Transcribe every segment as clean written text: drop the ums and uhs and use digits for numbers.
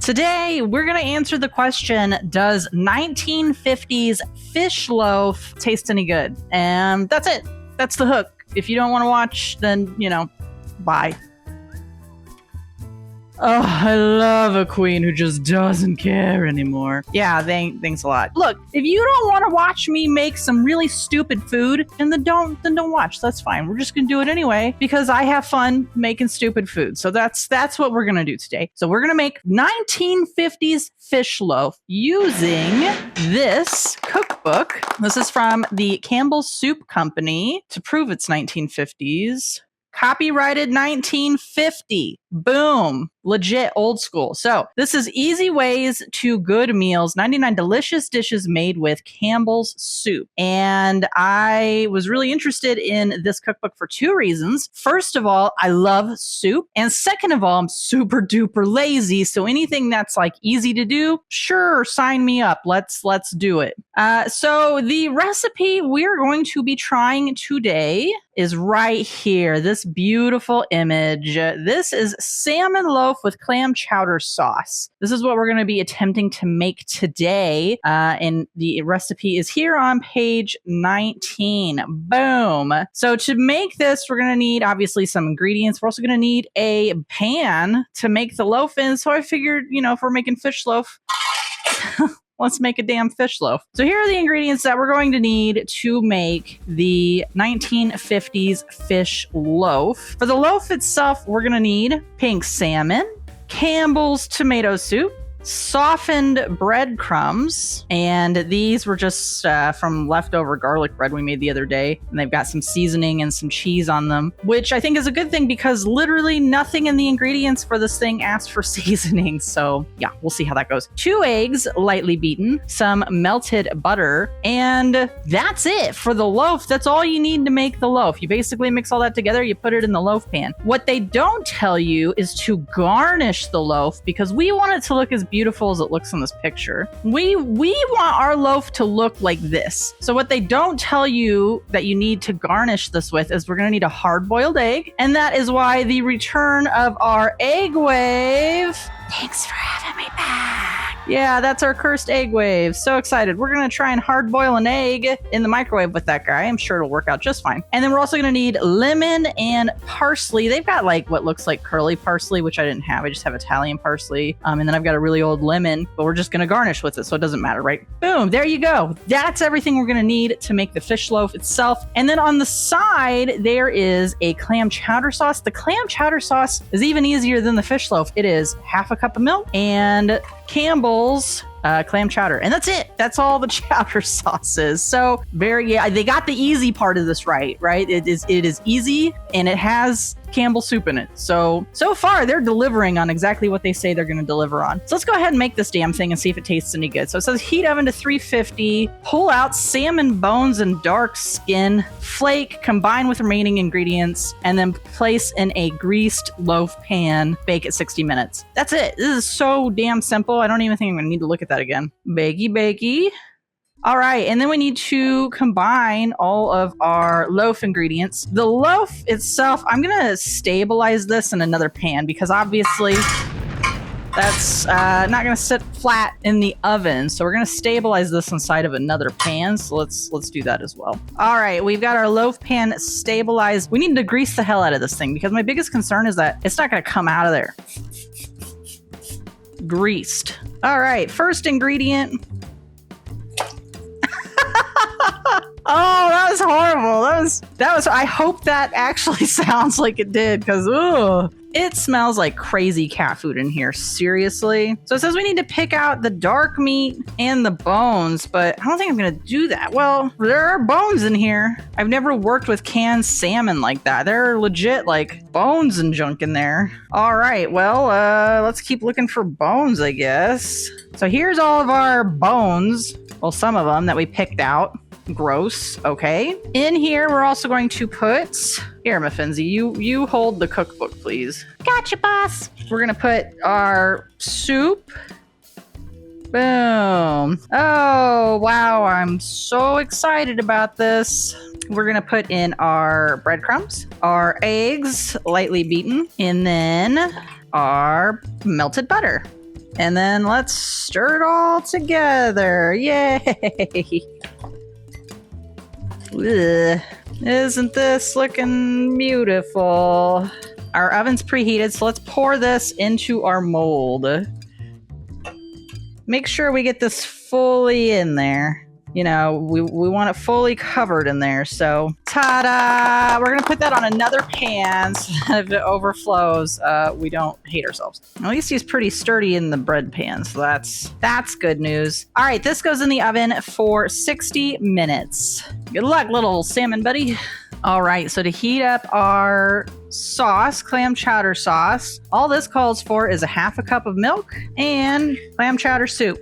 Today, we're going to answer the question, does 1950s fish loaf taste any good? And that's it. That's the hook. If you don't want to watch, then, bye. Oh, I love a queen who just doesn't care anymore. Yeah, thanks a lot. Look, if you don't want to watch me make some really stupid food, then don't watch. That's fine. We're just gonna do it anyway because I have fun making stupid food. So that's what we're gonna do today. So we're gonna make 1950s fish loaf using this cookbook. This is from the Campbell's Soup Company to prove it's 1950s. Copyrighted 1950. Boom. Legit old school. So this is Easy Ways to Good Meals, 99 delicious dishes made with Campbell's soup. And I was really interested in this cookbook for two reasons. First of all, I love soup. And second of all, I'm super duper lazy. So anything that's like easy to do, sure, sign me up. Let's do it. So the recipe we're going to be trying today is right here. This beautiful image. This is salmon loaf with clam chowder sauce. This is what we're going to be attempting to make today. And the recipe is here on page 19. Boom. So to make this, we're going to need obviously some ingredients. We're also going to need a pan to make the loaf in. So I figured, if we're making fish loaf, let's make a damn fish loaf. So here are the ingredients that we're going to need to make the 1950s fish loaf. For the loaf itself, we're going to need pink salmon, Campbell's tomato soup, softened breadcrumbs, and these were just from leftover garlic bread we made the other day, and they've got some seasoning and some cheese on them, which I think is a good thing because literally nothing in the ingredients for this thing asked for seasoning. So yeah, we'll see how that goes. 2 eggs lightly beaten, some melted butter, and that's it for the loaf. That's all you need to make the loaf. You basically mix all that together, you put it in the loaf pan. What they don't tell you is to garnish the loaf because we want it to look as beautiful as it looks in this picture. We want our loaf to look like this. So what they don't tell you that you need to garnish this with is we're going to need a hard-boiled egg, and that is why the return of our egg wave. Thanks for having me back. Yeah, that's our cursed egg wave. So excited. We're going to try and hard boil an egg in the microwave with that guy. I'm sure it'll work out just fine. And then we're also going to need lemon and parsley. They've got like what looks like curly parsley, which I didn't have. I just have Italian parsley. And then I've got a really old lemon, but we're just going to garnish with it. So it doesn't matter, right? Boom. There you go. That's everything we're going to need to make the fish loaf itself. And then on the side, there is a clam chowder sauce. The clam chowder sauce is even easier than the fish loaf. It is half a cup of milk and Campbell's clam chowder, and that's it. That's all the chowder sauce is. So they got the easy part of this right? It is easy, and it has Campbell soup in it. So far they're delivering on exactly what they say they're going to deliver on. So let's go ahead and make this damn thing and see if it tastes any good. So it says heat oven to 350, pull out salmon bones and dark skin, flake, combine with remaining ingredients, and then place in a greased loaf pan, bake at 60 minutes. That's it. This is so damn simple. I don't even think I'm going to need to look at that again. Bakey. All right, and then we need to combine all of our loaf ingredients. The loaf itself, I'm going to stabilize this in another pan because obviously that's not going to sit flat in the oven. So we're going to stabilize this inside of another pan. So let's do that as well. All right, we've got our loaf pan stabilized. We need to grease the hell out of this thing because my biggest concern is that it's not going to come out of there greased. All right, first ingredient. Oh, that was horrible. That was. I hope that actually sounds like it did, because it smells like crazy cat food in here. Seriously. So it says we need to pick out the dark meat and the bones, but I don't think I'm gonna do that. Well, there are bones in here. I've never worked with canned salmon like that. There are legit like bones and junk in there. All right. Well, let's keep looking for bones, I guess. So here's all of our bones. Well, some of them that we picked out. Gross. Okay. In here, we're also going to put... Here, Maffinzy, you hold the cookbook, please. Gotcha, boss. We're going to put our soup. Boom. Oh, wow. I'm so excited about this. We're going to put in our breadcrumbs, our eggs, lightly beaten, and then our melted butter. And then let's stir it all together. Yay! Ugh. Isn't this looking beautiful? Our oven's preheated, so let's pour this into our mold. Make sure we get this fully in there. You know, we want it fully covered in there. So, ta-da! We're going to put that on another pan so that if it overflows, we don't hate ourselves. At least he's pretty sturdy in the bread pan, so that's good news. All right, this goes in the oven for 60 minutes. Good luck, little salmon buddy. All right, so to heat up our sauce, clam chowder sauce, all this calls for is a half a cup of milk and clam chowder soup.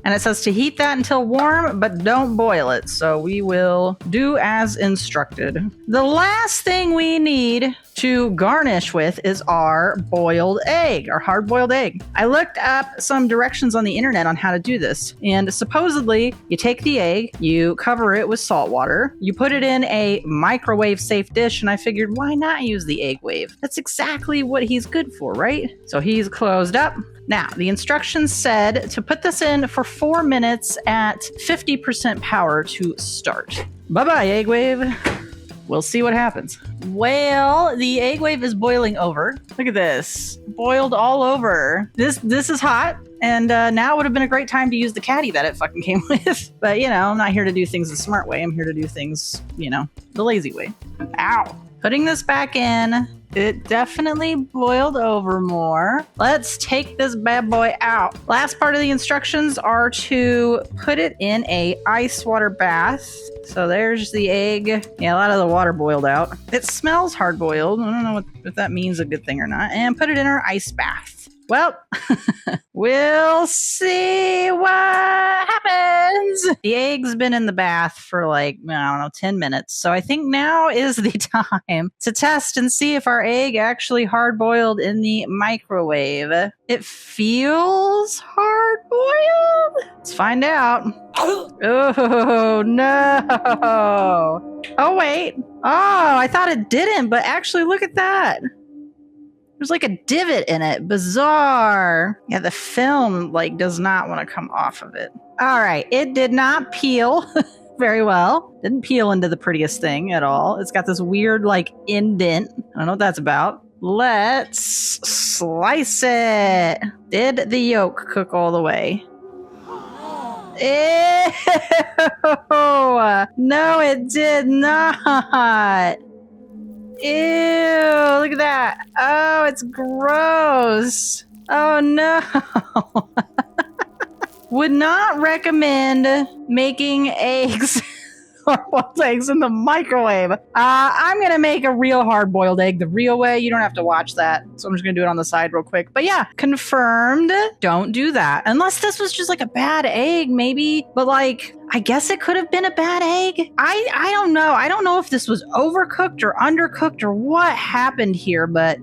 And it says to heat that until warm, but don't boil it. So we will do as instructed. The last thing we need to garnish with is our boiled egg, our hard-boiled egg. I looked up some directions on the internet on how to do this. And supposedly, you take the egg, you cover it with salt water, you put it in a microwave-safe dish, and I figured, why not use the egg wave? That's exactly what he's good for, right? So he's closed up. Now, the instructions said to put this in for 4 minutes at 50% power to start. Bye-bye, egg wave. We'll see what happens. Well, the egg wave is boiling over. Look at this. Boiled all over. This is hot. And now would have been a great time to use the caddy that it fucking came with. But, you know, I'm not here to do things the smart way. I'm here to do things, you know, the lazy way. Ow. Putting this back in. It definitely boiled over more. Let's take this bad boy out. Last part of the instructions are to put it in a ice water bath. So there's the egg. Yeah, a lot of the water boiled out. It smells hard boiled. I don't know if that means a good thing or not. And put it in our ice bath. Well, we'll see what happens. The egg's been in the bath for like, I don't know, 10 minutes. So I think now is the time to test and see if our egg actually hard-boiled in the microwave. It feels hard-boiled. Let's find out. Oh, no. Oh, wait. Oh, I thought it didn't, but actually look at that. There's like a divot in it. Bizarre. Yeah, the film like does not want to come off of it. All right, it did not peel very well. Didn't peel into the prettiest thing at all. It's got this weird like indent. I don't know what that's about. Let's slice it. Did the yolk cook all the way? Ew! No, it did not. Ew, look at that. Oh, it's gross. Oh, no. Would not recommend making eggs or boiled eggs in the microwave. I'm going to make a real hard-boiled egg the real way. You don't have to watch that. So I'm just going to do it on the side real quick. But yeah, confirmed. Don't do that. Unless this was just like a bad egg, maybe. But like, I guess it could have been a bad egg. I don't know. I don't know if this was overcooked or undercooked or what happened here, but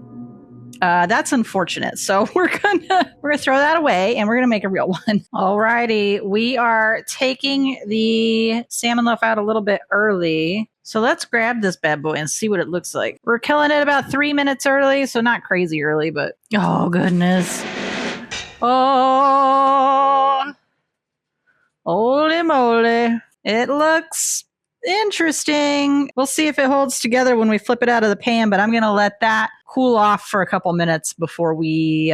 that's unfortunate. So we're gonna throw that away and we're gonna make a real one. Alrighty, we are taking the salmon loaf out a little bit early. So let's grab this bad boy and see what it looks like. We're killing it about 3 minutes early, so not crazy early, but oh goodness. Oh, holy moly. It looks interesting. We'll see if it holds together when we flip it out of the pan, but I'm gonna let that cool off for a couple minutes before we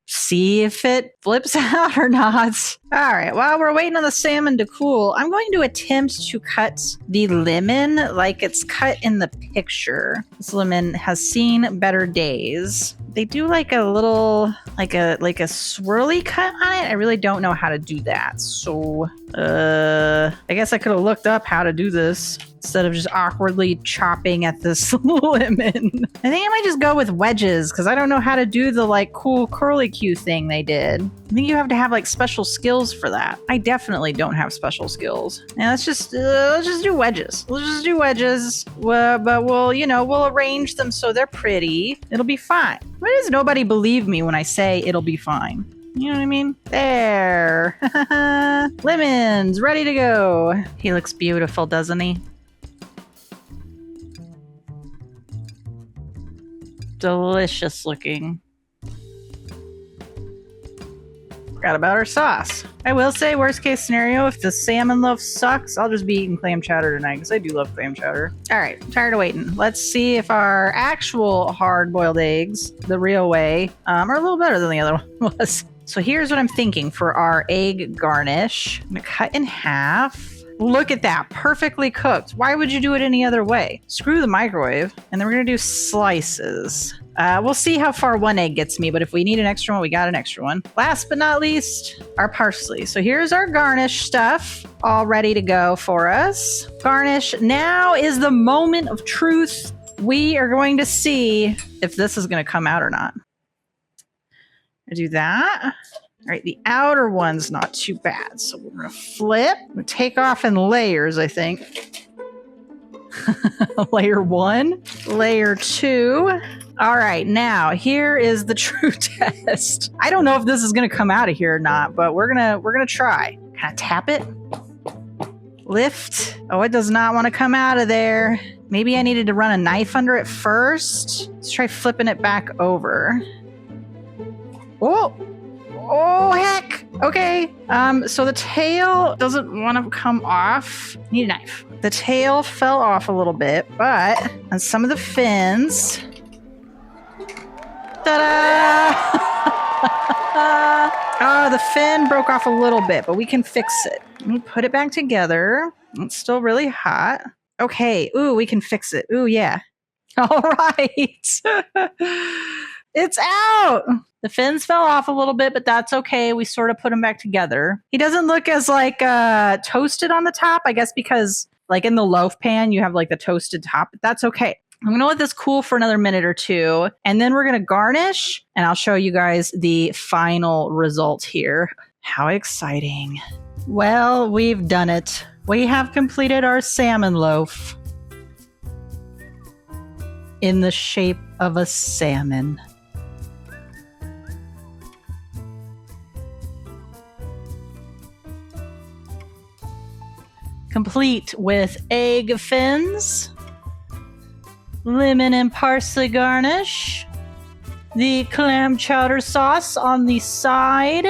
see if it flips out or not. All right, while we're waiting on the salmon to cool, I'm going to attempt to cut the lemon like it's cut in the picture. This lemon has seen better days. They do like a little, like a swirly cut on it. I really don't know how to do that. So, I guess I could have looked up how to do this instead of just awkwardly chopping at this lemon. I think I might just go with wedges because I don't know how to do the like cool curly Q thing they did. I think you have to have like special skills for that. I definitely don't have special skills. And let's just do wedges. Let's just do wedges. But we'll arrange them so they're pretty. It'll be fine. Why does nobody believe me when I say it'll be fine? You know what I mean? There. Lemon's ready to go. He looks beautiful, doesn't he? Delicious looking. Forgot about our sauce. I will say, worst case scenario, if the salmon loaf sucks, I'll just be eating clam chowder tonight because I do love clam chowder. All right, I'm tired of waiting. Let's see if our actual hard-boiled eggs, the real way, are a little better than the other one was. So here's what I'm thinking for our egg garnish. I'm gonna cut in half. Look at that, perfectly cooked. Why would you do it any other way? Screw the microwave. And then we're gonna do slices. We'll see how far one egg gets me, but if we need an extra one, we got an extra one. Last but not least, our parsley. So here's our garnish stuff all ready to go for us. Garnish, now is the moment of truth. We are going to see if this is gonna come out or not. I do that. All right, the outer one's not too bad. So we're gonna flip. I'm gonna take off in layers, I think. Layer 1, layer 2. All right, now here is the true test. I don't know if this is gonna come out of here or not, but we're gonna try. Kind of tap it, lift. Oh, it does not want to come out of there. Maybe I needed to run a knife under it first. Let's try flipping it back over. Oh, oh heck. Okay. So the tail doesn't want to come off. Need a knife. The tail fell off a little bit, but on some of the fins. Ta-da! Oh, the fin broke off a little bit, but we can fix it. Let me put it back together. It's still really hot. Okay. Ooh, we can fix it. Ooh, yeah. All right. It's out. The fins fell off a little bit, but that's okay. We sort of put them back together. He doesn't look as like toasted on the top, I guess, because like in the loaf pan, you have like the toasted top, but that's okay. I'm going to let this cool for another minute or two, and then we're going to garnish, and I'll show you guys the final result here. How exciting. Well, we've done it. We have completed our salmon loaf in the shape of a salmon. Complete with egg fins, lemon and parsley garnish, the clam chowder sauce on the side,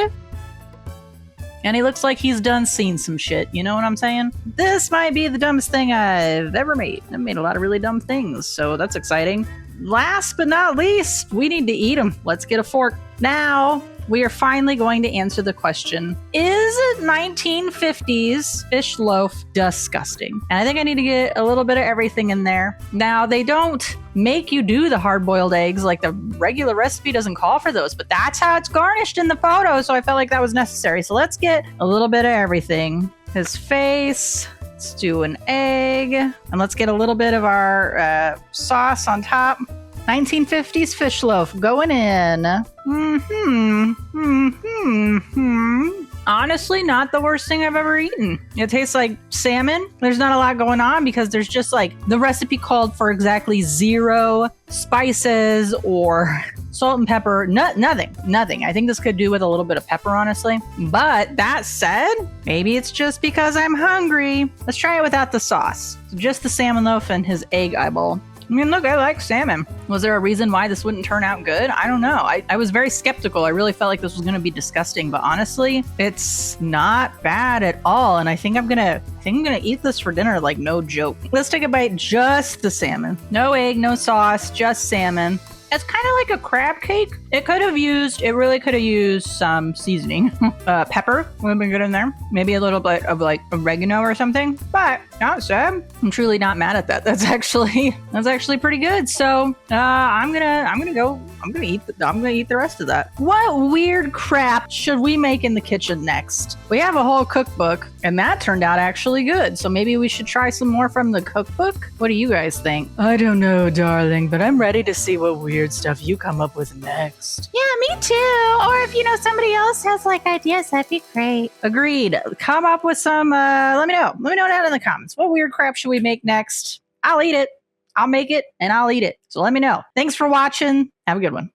and he looks like he's done seen some shit, you know what I'm saying? This might be the dumbest thing I've ever made. I've made a lot of really dumb things, so that's exciting. Last but not least, we need to eat them. Let's get a fork. Now, we are finally going to answer the question, is 1950s fish loaf disgusting? And I think I need to get a little bit of everything in there. Now, they don't make you do the hard-boiled eggs, like the regular recipe doesn't call for those, but that's how it's garnished in the photo, so I felt like that was necessary. So let's get a little bit of everything. His face, let's do an egg, and let's get a little bit of our sauce on top. 1950s fish loaf going in. Honestly, not the worst thing I've ever eaten. It tastes like salmon. There's not a lot going on because there's just like the recipe called for exactly 0 spices or salt and pepper. Nothing. I think this could do with a little bit of pepper, honestly. But that said, maybe it's just because I'm hungry. Let's try it without the sauce. So just the salmon loaf and his egg eyeball. I mean, look, I like salmon. Was there a reason why this wouldn't turn out good? I don't know. I was very skeptical. I really felt like this was going to be disgusting, but honestly, it's not bad at all. And I think I'm gonna eat this for dinner, like no joke. Let's take a bite, just the salmon. No egg, no sauce, just salmon. It's kind of like a crab cake. It really could have used some seasoning. Pepper would have been good in there. Maybe a little bit of like oregano or something, but not sad. I'm truly not mad at that. That's actually pretty good. So I'm gonna eat the rest of that. What weird crap should we make in the kitchen next? We have a whole cookbook, and that turned out actually good. So maybe we should try some more from the cookbook. What do you guys think? I don't know, darling, but I'm ready to see what weird stuff you come up with next. Yeah, me too. Or if somebody else has like ideas, that'd be great. Agreed. Come up with some. Let me know. Let me know down in the comments. What weird crap should we make next? I'll eat it. I'll make it and I'll eat it. So let me know. Thanks for watching. Have a good one.